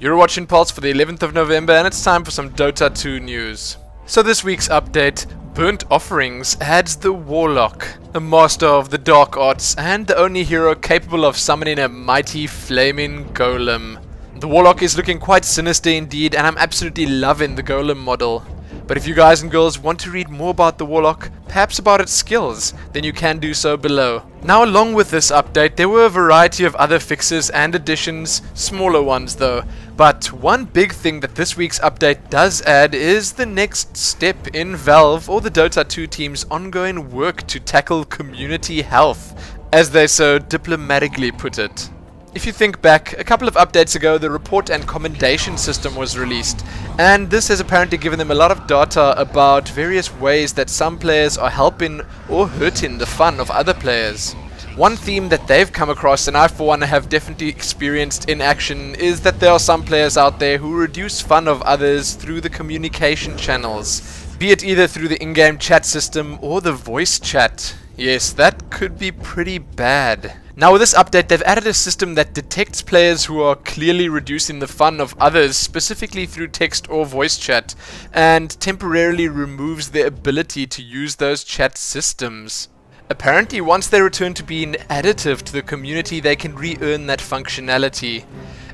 You're watching Pulse for the 11th of November and it's time for some Dota 2 news. So this week's update, Burnt Offerings adds the Warlock, a master of the dark arts and the only hero capable of summoning a mighty flaming golem. The Warlock is looking quite sinister indeed and I'm absolutely loving the golem model. But if you guys and girls want to read more about the Warlock, perhaps about its skills, then you can do so below. Now along with this update, there were a variety of other fixes and additions, smaller ones though. But one big thing that this week's update does add is the next step in Valve or the Dota 2 team's ongoing work to tackle community health, as they so diplomatically put it. If you think back, a couple of updates ago the report and commendation system was released, and this has apparently given them a lot of data about various ways that some players are helping or hurting the fun of other players. One theme that they've come across, and I for one have definitely experienced in action, is that there are some players out there who reduce fun of others through the communication channels, be it either through the in-game chat system or the voice chat. Yes, that could be pretty bad. Now with this update, they've added a system that detects players who are clearly reducing the fun of others, specifically through text or voice chat, and temporarily removes their ability to use those chat systems. Apparently, once they return to being additive to the community, they can re-earn that functionality.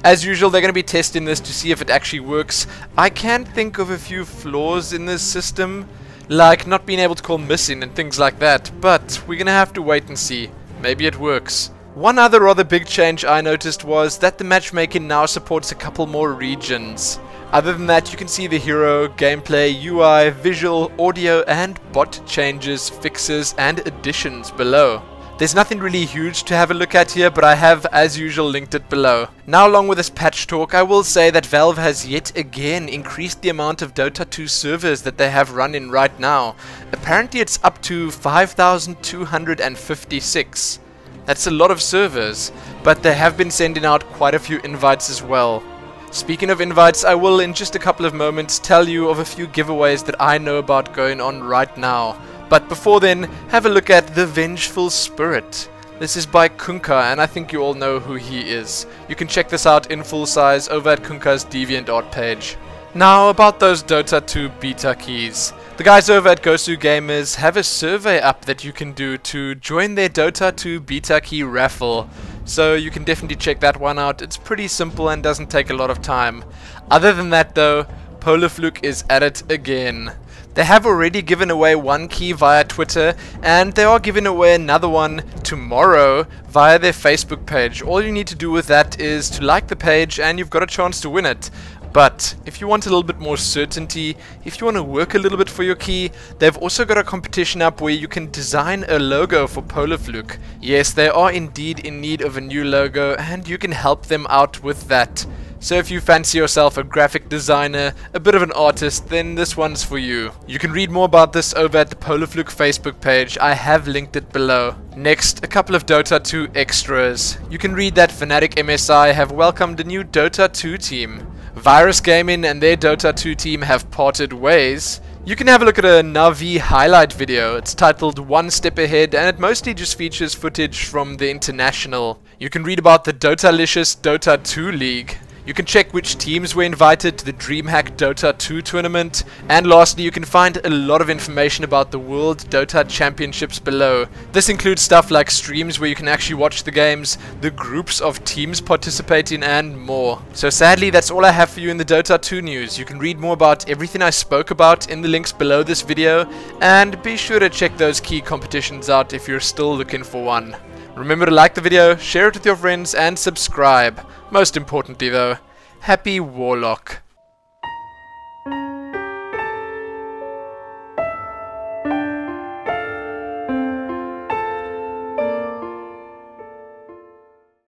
As usual, they're going to be testing this to see if it actually works. I can think of a few flaws in this system, like not being able to call missing and things like that, but we're going to have to wait and see. Maybe it works. One other rather big change I noticed was that the matchmaking now supports a couple more regions. Other than that, you can see the hero, gameplay, UI, visual, audio and bot changes, fixes and additions below. There's nothing really huge to have a look at here, but I have as usual linked it below. Now along with this patch talk, I will say that Valve has yet again increased the amount of Dota 2 servers that they have running right now. Apparently it's up to 5,256. That's a lot of servers, but they have been sending out quite a few invites as well. Speaking of invites, I will in just a couple of moments tell you of a few giveaways that I know about going on right now. But before then, have a look at The Vengeful Spirit. This is by Kunka, and I think you all know who he is. You can check this out in full size over at Kunka's DeviantArt page. Now about those Dota 2 beta keys. The guys over at Gosu Gamers have a survey up that you can do to join their Dota 2 beta key raffle. So you can definitely check that one out. It's pretty simple and doesn't take a lot of time. Other than that though, Polarfluke is at it again. They have already given away one key via Twitter, and they are giving away another one tomorrow via their Facebook page. All you need to do with that is to like the page and you've got a chance to win it. But if you want a little bit more certainty, if you want to work a little bit for your key, they've also got a competition up where you can design a logo for Polarfluke. Yes, they are indeed in need of a new logo and you can help them out with that. So if you fancy yourself a graphic designer, a bit of an artist, then this one's for you. You can read more about this over at the Polarfluke Facebook page. I have linked it below. Next, a couple of Dota 2 extras. You can read that Fnatic MSI have welcomed a new Dota 2 team. Virus Gaming and their Dota 2 team have parted ways. You can have a look at a Na'Vi highlight video. It's titled One Step Ahead and it mostly just features footage from the International. You can read about the Dotalicious Dota 2 League. You can check which teams were invited to the DreamHack Dota 2 tournament. And lastly, you can find a lot of information about the World Dota Championships below. This includes stuff like streams where you can actually watch the games, the groups of teams participating and more. So sadly, that's all I have for you in the Dota 2 news. You can read more about everything I spoke about in the links below this video. And be sure to check those key competitions out if you're still looking for one. Remember to like the video, share it with your friends and subscribe. Most importantly though, happy Warlock.